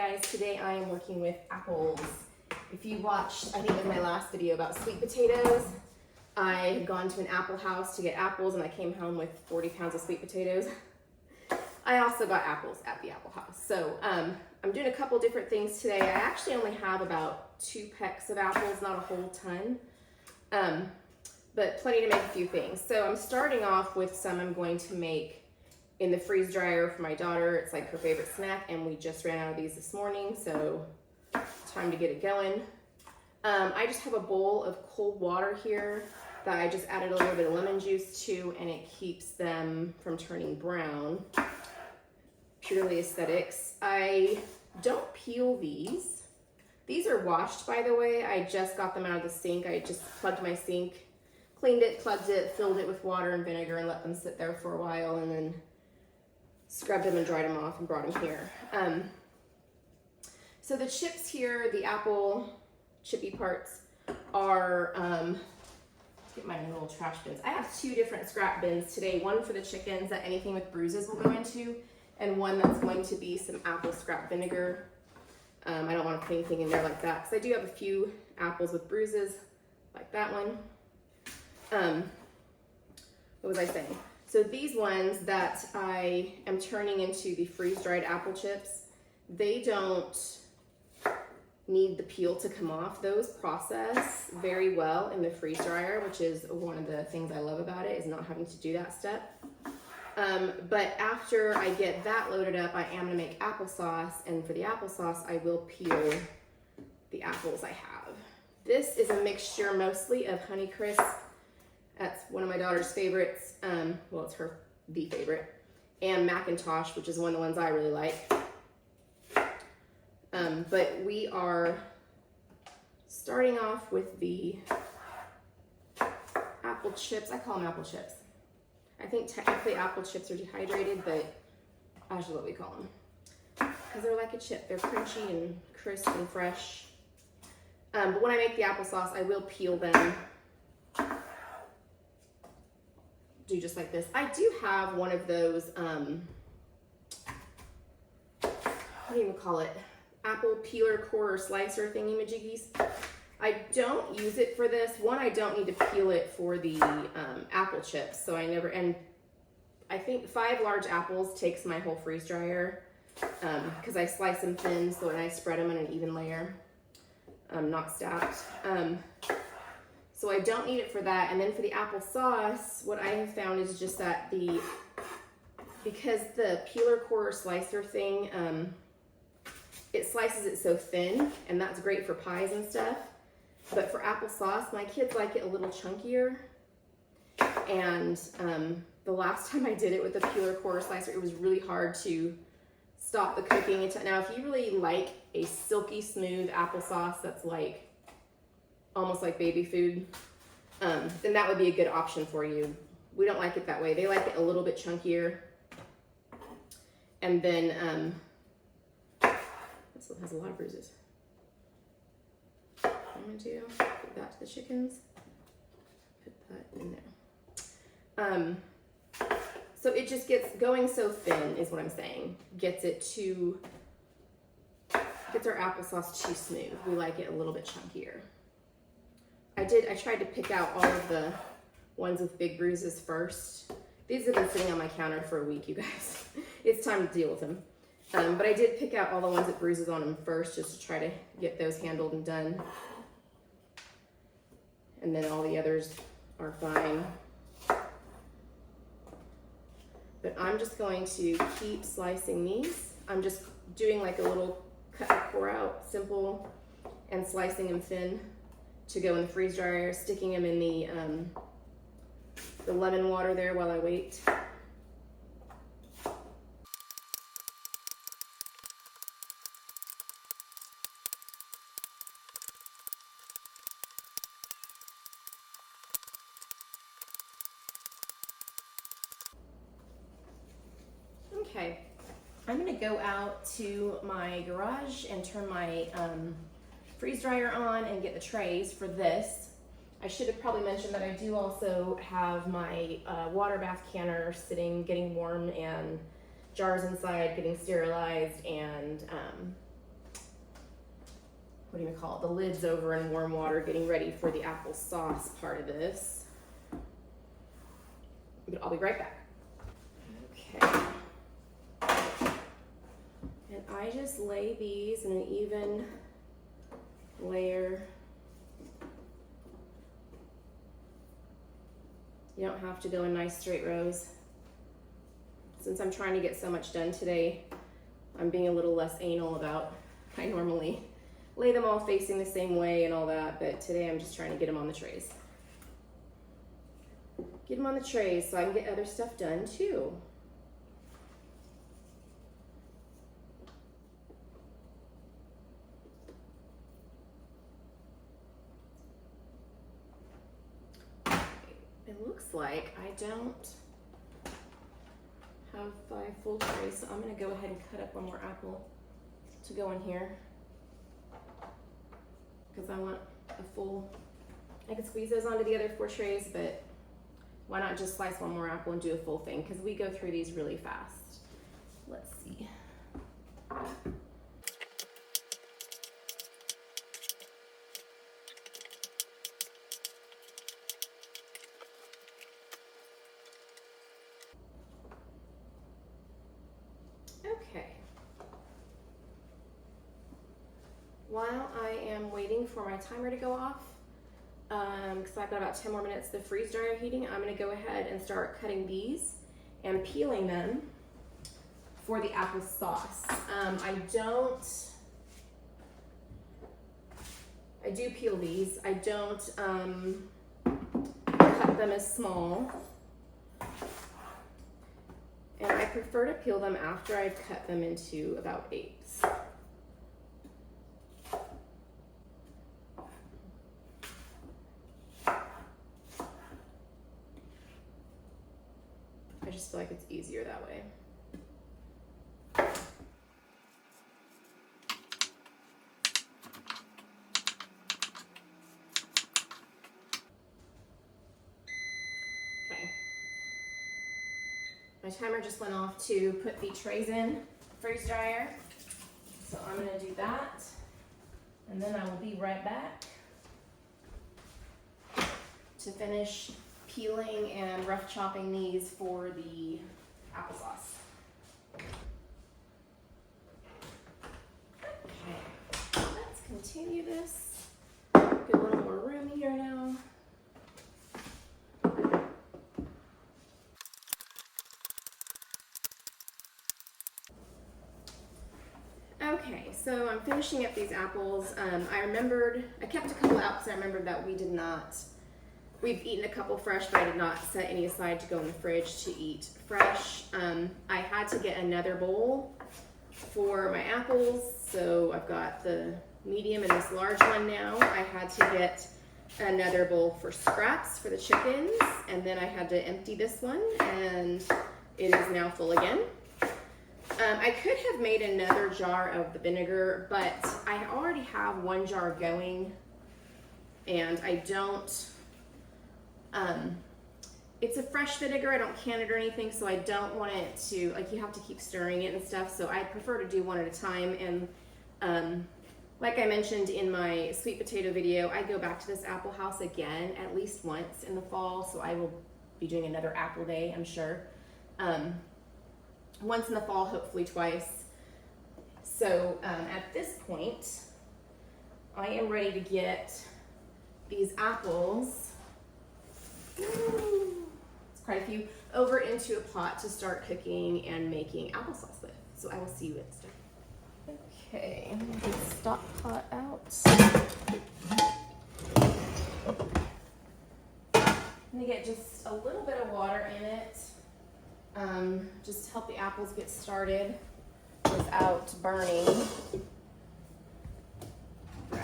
guys, today I am working with apples. If you watched, I think it was my last video about sweet potatoes, I had gone to an apple house to get apples and I came home with 40 pounds of sweet potatoes. I also got apples at the apple house. So I'm doing a couple different things today. I actually only have about 2 pecks of apples, not a whole ton, but plenty to make a few things. So I'm starting off with some I'm going to make in the freeze dryer for my daughter. It's like her favorite snack, and we just ran out of these this morning, so time to get it going. I just have a bowl of cold water here that I just added a little bit of lemon juice to, and it keeps them from turning brown. Purely aesthetics. I don't peel these. These are washed, by the way. I just got them out of the sink. I just plugged my sink, cleaned it, plugged it, filled it with water and vinegar, and let them sit there for a while, and then scrubbed them and dried them off and brought them here. So the chips here, the apple chippy parts, are, get my little trash bins. I have 2 different scrap bins today. One for the chickens that anything with bruises will go into, and one that's going to be some apple scrap vinegar. I don't want to put anything in there like that, because I do have a few apples with bruises, like that one. What was I saying? So these ones that I am turning into the freeze-dried apple chips, they don't need the peel to come off. Those process very well in the freeze dryer, which is one of the things I love about it, is not having to do that step. But after I get that loaded up, I am gonna make applesauce, and for the applesauce, I will peel the apples I have. This is a mixture mostly of Honeycrisp. That's one of my daughter's favorites. Well, it's the favorite. And Macintosh, which is one of the ones I really like. But we are starting off with the apple chips. I call them apple chips. I think technically apple chips are dehydrated, but that's what we call them. Because they're like a chip. They're crunchy and crisp and fresh. But when I make the applesauce, I will peel them. Do just like this. I do have one of those, what do you even call it? Apple peeler, core, or slicer thingy-majiggies. I don't use it for this. One, I don't need to peel it for the apple chips, so I never, and I think 5 large apples takes my whole freeze dryer, because I slice them thin, so when I spread them in an even layer, not stacked. So I don't need it for that. And then for the applesauce, what I have found is just that because the peeler, core, or slicer thing, it slices it so thin, and that's great for pies and stuff. But for applesauce, my kids like it a little chunkier. And the last time I did it with the peeler, core, or slicer, it was really hard to stop the cooking. Now, if you really like a silky smooth applesauce that's like almost like baby food, then that would be a good option for you. We don't like it that way. They like it a little bit chunkier. And then, this one has a lot of bruises. I'm going to put that to the chickens. Put that in there. So it just gets going so thin, is what I'm saying. Gets our applesauce too smooth. We like it a little bit chunkier. I tried to pick out all of the ones with big bruises first. These have been sitting on my counter for a week, you guys. It's time to deal with them. But I did pick out all the ones with bruises on them first, just to try to get those handled and done. And then all the others are fine. But I'm just going to keep slicing these. I'm just doing like a little cut and pour out, simple, and slicing them thin to go in the freeze dryer, sticking them in the lemon water there while I wait. Okay, I'm gonna go out to my garage and turn my freeze dryer on and get the trays for this. I should have probably mentioned that I do also have my water bath canner sitting, getting warm, and jars inside getting sterilized, and what do you call it? The lid's over in warm water, getting ready for the applesauce part of this. But I'll be right back. Okay. And I just lay these in an even layer. You don't have to go in nice straight rows. Since I'm trying to get so much done today, I'm being a little less anal about, I normally lay them all facing the same way and all that, but today I'm just trying to get them on the trays. Get them on the trays so I can get other stuff done too. It looks like I don't have 5 full trays, so I'm gonna go ahead and cut up one more apple to go in here because I want a full, I could squeeze those onto the other 4 trays, but why not just slice one more apple and do a full thing, because we go through these really fast. Let's see. Okay. While I am waiting for my timer to go off, because I've got about 10 more minutes, the freeze dryer heating, I'm going to go ahead and start cutting these and peeling them for the applesauce. I do peel these. I don't cut them as small. And I prefer to peel them after I've cut them into about 8s. I just feel like it's easier that way. Okay. My timer just went off to put the trays in freeze dryer. So I'm gonna do that. And then I will be right back to finish peeling and rough chopping these for the applesauce. Okay, let's continue this. Get a little more room here now. Okay, so I'm finishing up these apples. I kept a couple out because I remembered that we've eaten a couple fresh, but I did not set any aside to go in the fridge to eat fresh. I had to get another bowl for my apples, so I've got the medium and this large one now. I had to get another bowl for scraps for the chickens, and then I had to empty this one, and it is now full again. I could have made another jar of the vinegar, but I already have 1 jar going, and I don't, it's a fresh vinegar, I don't can it or anything, so I don't want it to, like, you have to keep stirring it and stuff, so I prefer to do one at a time. And like I mentioned in my sweet potato video, I go back to this apple house again at least once in the fall, so I will be doing another apple day, I'm sure. Once in the fall, hopefully twice. So at this point, I am ready to get these apples, it's quite a few, over into a pot to start cooking and making applesauce with. So I will see you at the start. Okay, I'm gonna get the stock pot out. I'm gonna get just a little bit of water in it. Just to help the apples get started without burning. Grab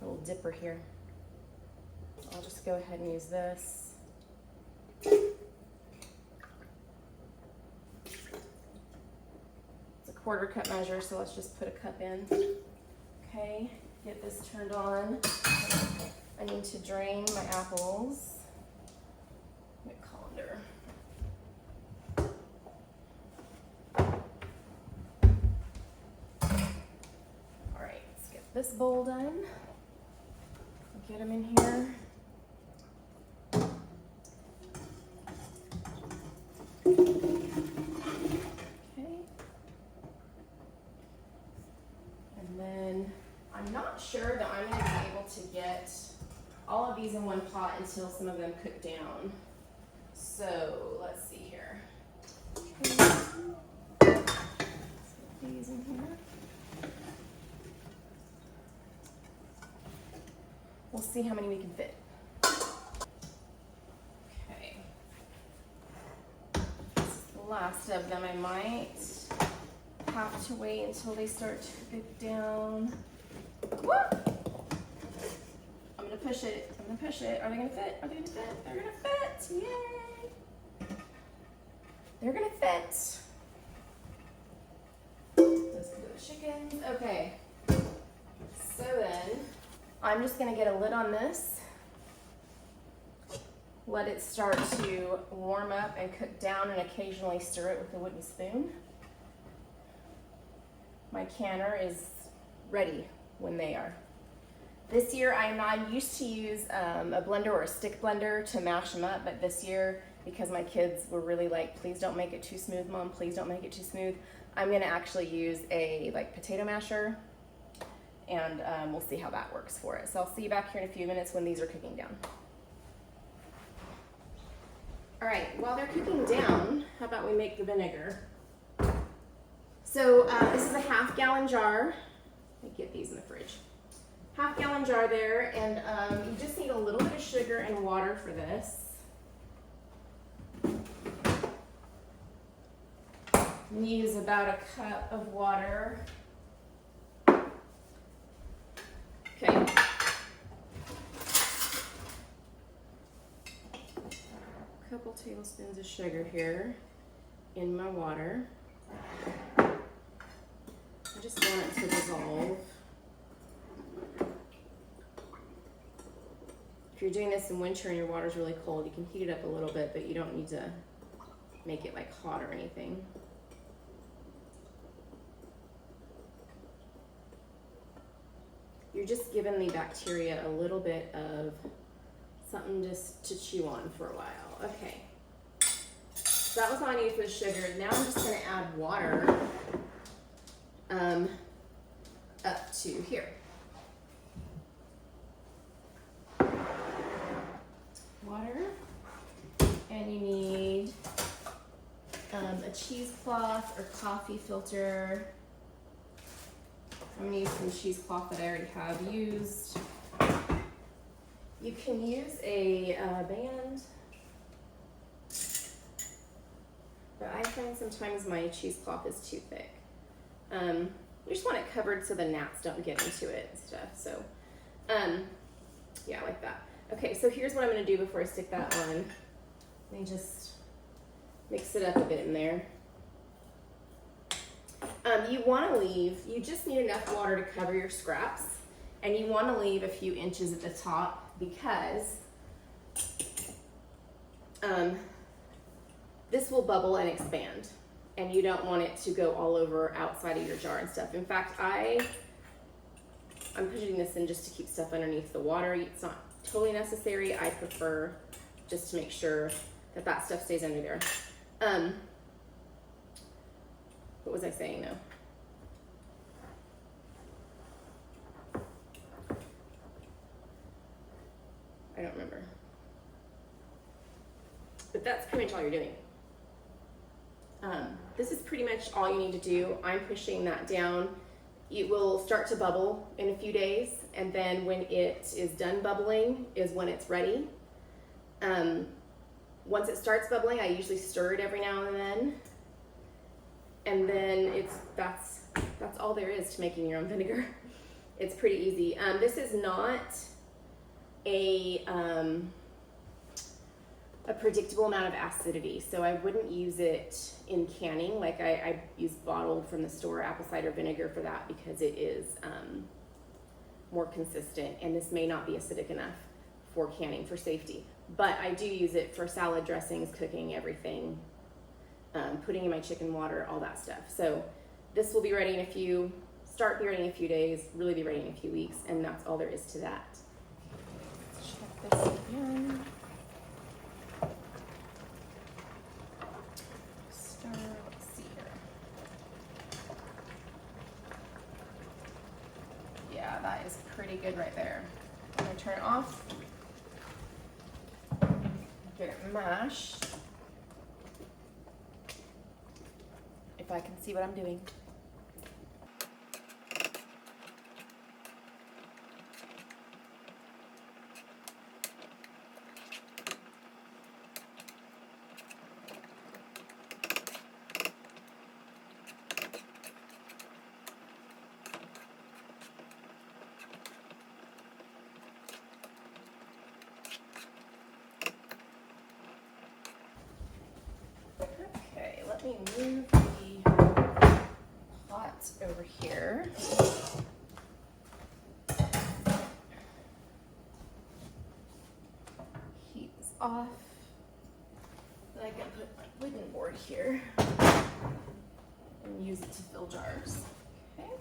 a little dipper here. I'll just go ahead and use this. It's a 1/4 cup measure, so let's just put a cup in. Okay, get this turned on. I need to drain my apples. Colander. this bowl done. Get them in here. Okay. And then I'm not sure that I'm going to be able to get all of these in one pot until some of them cook down. So let's see here. Okay. Let's put these in here. We'll see how many we can fit. Okay. This is the last of them. I might have to wait until they start to cook down. Woo! I'm gonna push it. I'm gonna push it. Are they gonna fit? Are they gonna fit? They're gonna fit. Yay! They're gonna fit. Those are the chickens. Okay. So then, I'm just gonna get a lid on this. Let it start to warm up and cook down, and occasionally stir it with a wooden spoon. My canner is ready when they are. This year I used to use a blender or a stick blender to mash them up, but this year, because my kids were really like, please don't make it too smooth, Mom, please don't make it too smooth, I'm gonna actually use a potato masher, and we'll see how that works for it. So I'll see you back here in a few minutes when these are cooking down. All right, while they're cooking down, how about we make the vinegar? So this is a half-gallon jar. Let me get these in the fridge. Half-gallon jar there, and you just need a little bit of sugar and water for this. Use about a cup of water. Okay. A couple tablespoons of sugar here in my water. I just want it to dissolve. If you're doing this in winter and your water's really cold, you can heat it up a little bit, but you don't need to make it like hot or anything. You're just giving the bacteria a little bit of something just to chew on for a while. Okay. So that was all I needed for the sugar. Now I'm just gonna add water up to here. Water, and you need a cheesecloth or coffee filter. I'm gonna use some cheesecloth that I already have used. You can use a band, but I find sometimes my cheesecloth is too thick. You just want it covered so the gnats don't get into it and stuff. So, yeah, like that. Okay, so here's what I'm gonna do before I stick that on. Let me just mix it up a bit in there. You wanna leave, you just need enough water to cover your scraps, and you wanna leave a few inches at the top because this will bubble and expand, and you don't want it to go all over outside of your jar and stuff. In fact, I'm putting this in just to keep stuff underneath the water. It's not totally necessary. I prefer just to make sure that that stuff stays under there. What was I saying though? I don't remember. But that's pretty much all you're doing. This is pretty much all you need to do. I'm pushing that down. It will start to bubble in a few days, and then when it is done bubbling is when it's ready. Once it starts bubbling, I usually stir it every now and then that's all there is to making your own vinegar. It's pretty easy. This is not a predictable amount of acidity, so I wouldn't use it in canning. Like I use bottled from the store apple cider vinegar for that because it is more consistent, and this may not be acidic enough for canning for safety. But I do use it for salad dressings, cooking, everything, putting in my chicken water, all that stuff. So this will be ready in a few start be ready in a few days, really be ready in a few weeks, and that's all there is to that. Let's check this again. Let's see here. Yeah, that is pretty good right there. I'm gonna turn it off. Get it mashed. If I can see what I'm doing. Okay, let me move the pot over here. Heat is off. Then I can put my wooden board here and use it to fill jars. Okay.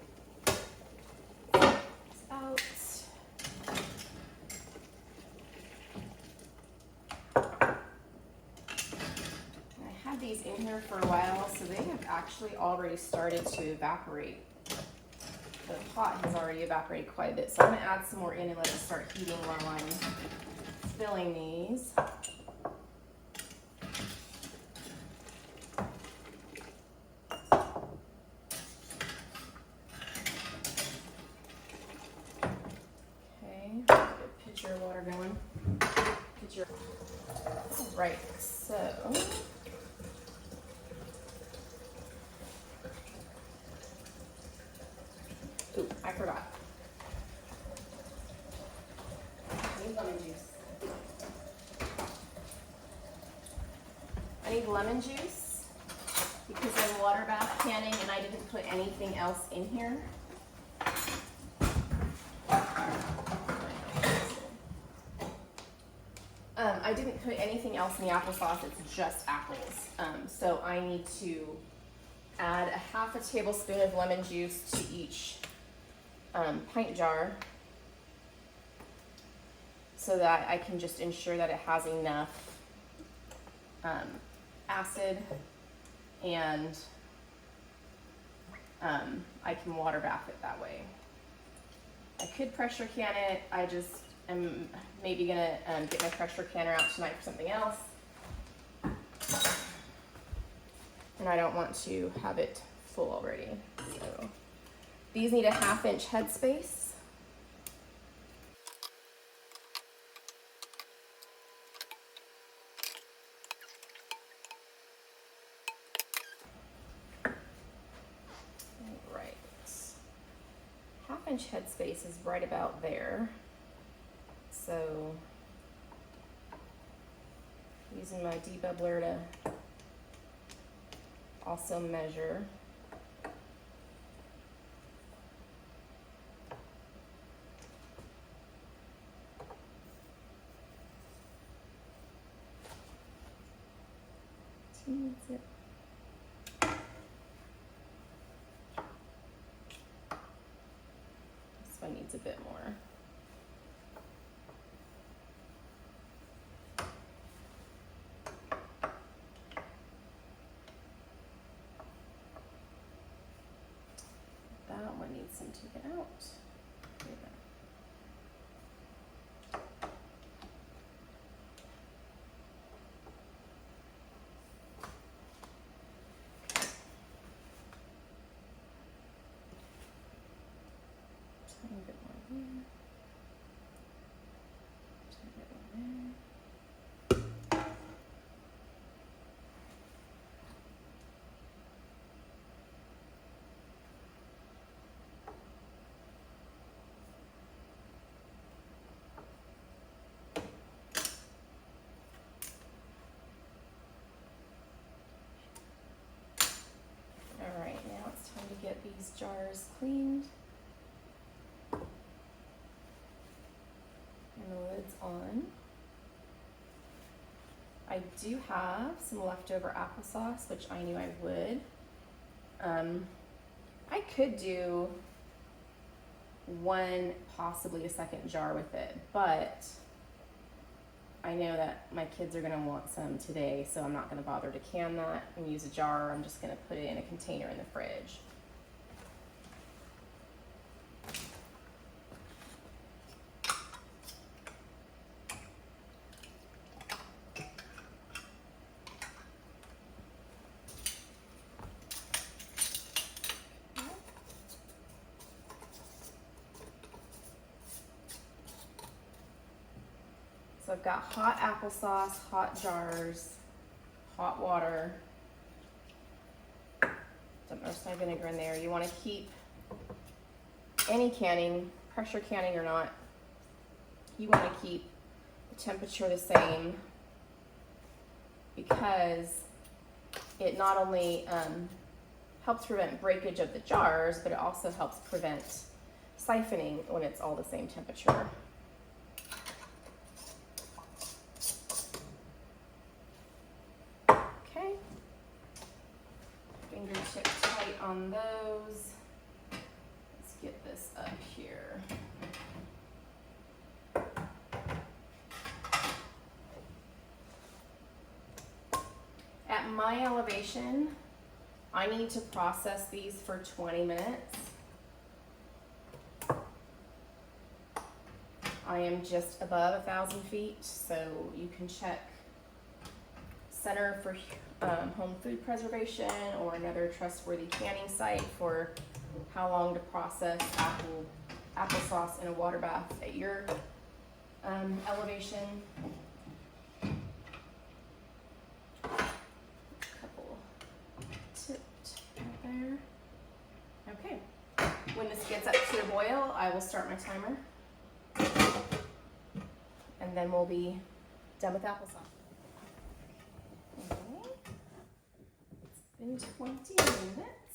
It's out. These in here for a while, so they have actually already started to evaporate. The pot has already evaporated quite a bit, so I'm going to add some more in and let it start heating while I'm filling these. Okay, get a pitcher of water going. All right, so ooh, I forgot. I need lemon juice. I need lemon juice because I'm water bath canning and I didn't put anything else in here. I didn't put anything else in the applesauce, it's just apples. So I need to add a half a tablespoon of lemon juice to each pint jar so that I can just ensure that it has enough acid and I can water bath it that way. I could pressure can it. I just am maybe gonna get my pressure canner out tonight for something else. And I don't want to have it full already. So these need a 1/2 inch headspace. All right. 1/2 inch headspace is right about there. So using my debubbler to also measure. Needs it. This one needs a bit more. That one needs some taken out. There we go. Tiny bit more here. Tiny bit more there. All right, now it's time to get these jars cleaned. And the lid's on. I do have some leftover applesauce, which I knew I would. I could do one, possibly a second jar with it, but I know that my kids are gonna want some today, so I'm not gonna bother to can that and use a jar. I'm just gonna put it in a container in the fridge. So I've got hot applesauce, hot jars, hot water. Dump most of my vinegar in there. You want to keep any canning, pressure canning or not, you want to keep the temperature the same, because it not only helps prevent breakage of the jars, but it also helps prevent siphoning when it's all the same temperature. Okay, fingertip tight on those. Let's get this up here. At my elevation, I need to process these for 20 minutes. I am just above 1,000 feet, so you can check Center for Home Food Preservation or another trustworthy canning site for how long to process applesauce in a water bath at your elevation. Couple tipped right there. Okay, when this gets up to a boil, I will start my timer, and then we'll be done with applesauce. Okay. It's been 20 minutes.